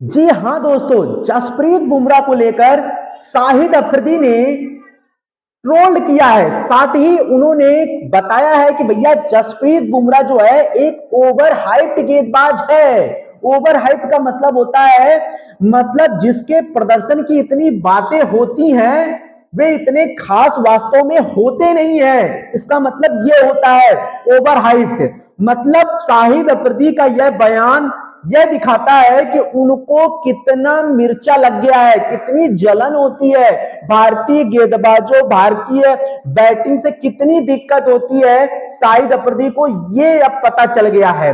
जी हाँ दोस्तों, जसप्रीत बुमराह को लेकर शाहिद अफरीदी ने ट्रोल किया है। साथ ही उन्होंने बताया है कि भैया जसप्रीत बुमराह जो है एक ओवर हाइप्ड गेंदबाज है। ओवर हाइप का मतलब होता है, मतलब जिसके प्रदर्शन की इतनी बातें होती हैं वे इतने खास वास्तव में होते नहीं है। इसका मतलब ये होता है ओवर हाइप्ड। मतलब शाहिद अफरीदी का यह बयान यह दिखाता है कि उनको कितना मिर्चा लग गया है, कितनी जलन होती है, भारतीय गेंदबाजों भारतीय बैटिंग से कितनी दिक्कत होती है। शाहिद अफरीदी को ये अब पता चल गया है।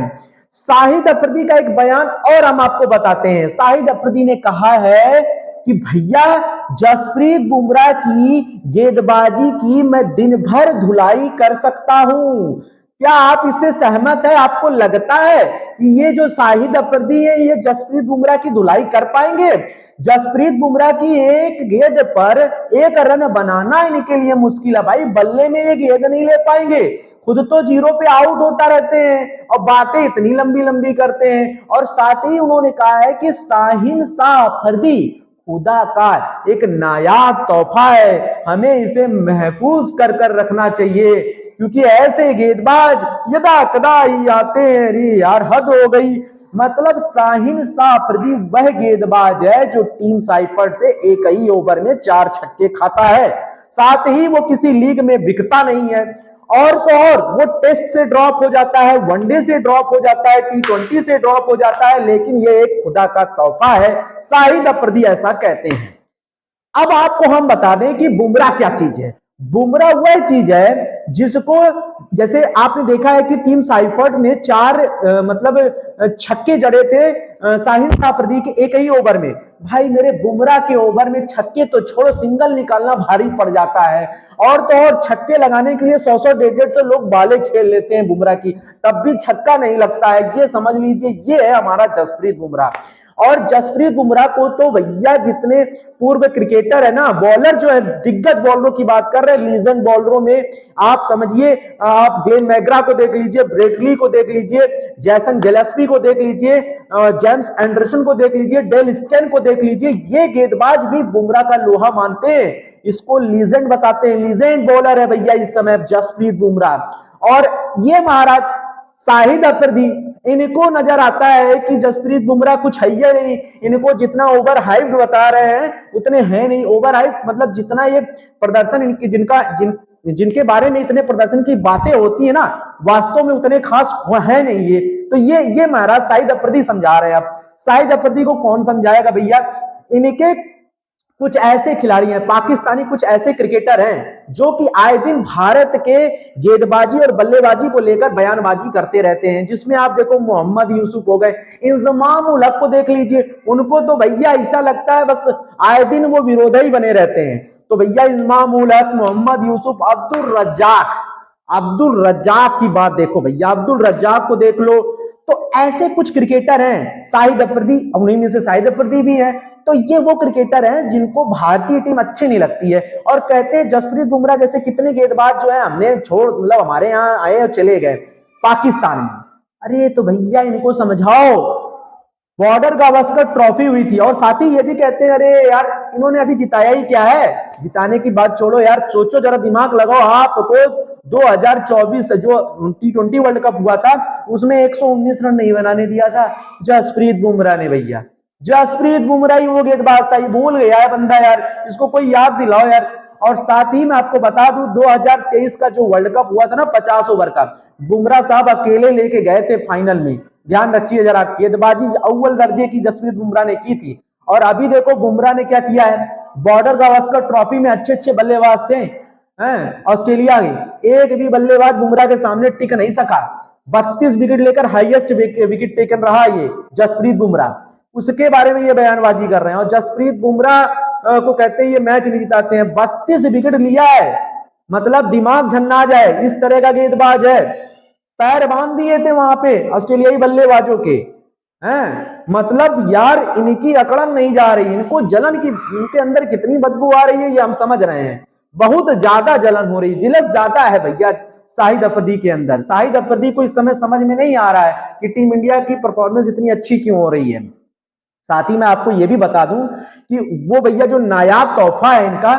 शाहिद अफरीदी का एक बयान और हम आपको बताते हैं। शाहिद अफरीदी ने कहा है कि भैया जसप्रीत बुमराह की गेंदबाजी की मैं दिन भर धुलाई कर सकता हूं। क्या आप इससे सहमत है? आपको लगता है कि ये जो शाहिद अफरीदी है ये जसप्रीत बुमराह की धुलाई कर पाएंगे? जसप्रीत बुमराह की एक गेंद पर एक रन बनाना इनके लिए मुश्किल है भाई। बल्ले में ये गेंद नहीं ले पाएंगे, खुद तो जीरो पे आउट होता रहते हैं और बातें इतनी लंबी लंबी करते हैं। और साथ ही उन्होंने कहा है कि शाहीन शाह अफरीदी खुदा का एक नायाब तोहफा है, हमें इसे महफूज कर कर रखना चाहिए क्योंकि ऐसे गेंदबाज यदा कदा ही आते हैं। अरे यार हद हो गई। मतलब शाहीन शाह अफरीदी वह गेंदबाज है जो टीम साइफर्ड से एक ही ओवर में 4 छक्के खाता है। साथ ही वो किसी लीग में बिकता नहीं है। और तो और वो टेस्ट से ड्रॉप हो जाता है, वनडे से ड्रॉप हो जाता है, T20 से ड्रॉप हो जाता है, लेकिन ये एक खुदा का तोहफा है। शाहिद अफरीदी ऐसा कहते हैं। अब आपको हम बता दें कि बुमराह क्या चीज है। बुमराह वह चीज है जिसको, जैसे आपने देखा है कि टीम साइफर्ड ने 4 छक्के जड़े थे शाहीन शाह अफरीदी के एक ही ओवर में। भाई मेरे बुमराह के ओवर में छक्के तो छोड़ो, सिंगल निकालना भारी पड़ जाता है। और तो और छक्के लगाने के लिए 100-100 150 लोग बालें खेल लेते हैं बुमराह की, तब भी छक्का नहीं लगता है। ये समझ लीजिए ये है हमारा जसप्रीत बुमराह। और जसप्रीत बुमराह को तो भैया जितने पूर्व क्रिकेटर है ना, बॉलर जो है, दिग्गज बॉलरों की बात कर रहे हैं, लीजेंड बॉलरों में आप समझिए, आप ग्लेन मैग्रा को देख लीजिए, ब्रेटली को देख लीजिए, जैसन गिलेस्पी को देख लीजिए, जेम्स एंडरसन को देख लीजिए, डेल स्टेन को देख लीजिए, ये गेंदबाज भी बुमराह का लोहा मानते हैं। इसको लीजेंड बताते हैं, लीजेंड बॉलर है भैया इस समय जसप्रीत बुमराह। और ये महाराज शाहिद अफरीदी, इनको नजर आता है कि जसप्रीत बुमराह कुछ है ही नहीं। इनको जितना ओवर हाइप्ड बता रहे हैं उतने हैं नहीं। ओवर हाइप मतलब जितना ये प्रदर्शन इनकी जिनके बारे में इतने प्रदर्शन की बातें होती है ना, वास्तव में उतने खास है नहीं ये। तो ये महाराज शाहिद अफरीदी समझा रहे हैं। अब शाहिद अफरीदी को कौन समझाएगा भैया? इनके कुछ ऐसे खिलाड़ी हैं, पाकिस्तानी कुछ ऐसे क्रिकेटर हैं जो कि आए दिन भारत के गेंदबाजी और बल्लेबाजी को लेकर बयानबाजी करते रहते हैं। जिसमें आप देखो मोहम्मद यूसुफ हो गए, इंजमाम उल हक को देख लीजिए, उनको तो भैया ऐसा लगता है बस आए दिन वो विरोधी ही बने रहते हैं। तो भैया इंजमाम उल हक, मोहम्मद यूसुफ, अब्दुल रज्जाक की बात देखो भैया, अब्दुल रज्जाक को देख लो। तो ऐसे कुछ क्रिकेटर हैं, शाहिद अफरीदी उन्हीं में से शाहिद अफरीदी भी है। तो ये वो क्रिकेटर हैं जिनको भारतीय टीम अच्छी नहीं लगती है और कहते हैं जसप्रीत बुमराह जैसे कितने गेंदबाज जो है हमने छोड़, मतलब हमारे यहाँ आए और चले गए पाकिस्तान में। अरे तो भैया इनको समझाओ, बॉर्डर गावस्कर ट्रॉफी हुई थी। और साथ ही ये भी कहते हैं अरे यार इन्होंने अभी जिताया ही क्या है। जिताने की बात छोड़ो यार, सोचो जरा, दिमाग लगाओ। आपको 2024 जो T20 वर्ल्ड कप हुआ था उसमें 119 रन नहीं बनाने दिया था जसप्रीत बुमराह ने भैया। जसप्रीत बुमराह ही वो गेंदबाज था, ये भूल गया है बंदा यार, इसको कोई याद दिलाओ यार। और साथ ही मैं आपको बता दूं 2023 का जो वर्ल्ड कप हुआ था ना 50 ओवर का, बुमराह साहब अकेले लेके गए थे फाइनल में। ध्यान रखिए जरा, गेंदबाजी अव्वल दर्जे की जसप्रीत बुमराह ने की थी। और अभी देखो बुमराह ने क्या किया है, बॉर्डर गावस्कर ट्रॉफी में अच्छे अच्छे बल्लेबाज थे ऑस्ट्रेलिया के, एक भी बल्लेबाज बुमराह के सामने टिक नहीं सका। 32 विकेट लेकर हाईएस्ट विकेट टेकन रहा ये जसप्रीत बुमराह, उसके बारे में ये बयानबाजी कर रहे हैं। और जसप्रीत बुमराह को कहते हैं ये मैच नहीं जिताते हैं, 32 विकेट लिया है, मतलब दिमाग झन्ना जाए इस तरह का गेंदबाज है। पैर बांध दिए थे वहां पे ऑस्ट्रेलियाई बल्लेबाजों के हैं। मतलब यार इनकी अकड़न नहीं जा रही, इनको जलन की, इनके अंदर कितनी बदबू आ रही है ये हम समझ रहे हैं। बहुत ज्यादा जलन हो रही, जिलस ज्यादा है भैया शाहिद अफरीदी के अंदर। शाहिद अफरीदी को इस समय समझ में नहीं आ रहा है कि टीम इंडिया की परफॉर्मेंस इतनी अच्छी क्यों हो रही है। साथ ही मैं आपको ये भी बता दूं कि वो भैया जो नायाब तोहफा है इनका,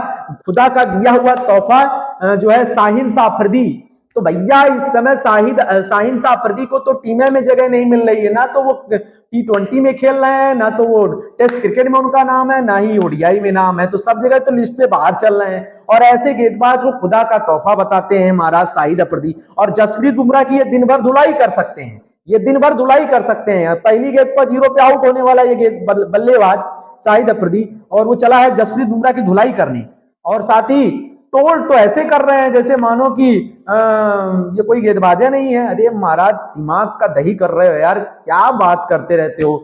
खुदा का दिया हुआ तोहफा जो है शाहीन अफरीदी, तो भैया इस समय शाहीन अफरीदी को तो टीमें में जगह नहीं मिल रही है, ना तो वो T20 में खेल रहे हैं, ना तो वो टेस्ट क्रिकेट में उनका नाम है, ना ही ओडीआई में नाम है, तो सब जगह तो लिस्ट से बाहर चल रहे हैं। और ऐसे गेंदबाज को खुदा का तोहफा बताते हैं महाराज शाहिद अफरीदी। और जसप्रीत बुमराह की ये दिन भर धुलाई कर सकते हैं, ये दिन भर धुलाई कर सकते हैं। पहली गेंद पर 0 पे आउट होने वाला ये बल्लेबाज शाहिद अफरीदी, और वो चला है जसप्रीत बुमराह की धुलाई करने। और साथ ही टोल तो ऐसे कर रहे हैं जैसे मानो कि ये कोई गेंदबाजा नहीं है। अरे महाराज दिमाग का दही कर रहे हो यार, क्या बात करते रहते हो।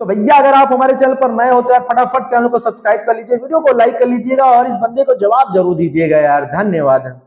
तो भैया अगर आप हमारे चैनल पर नए हो तो यार फटाफट चैनल को सब्सक्राइब कर लीजिए, वीडियो को लाइक कर लीजिएगा और इस बंदे को जवाब जरूर दीजिएगा यार। धन्यवाद।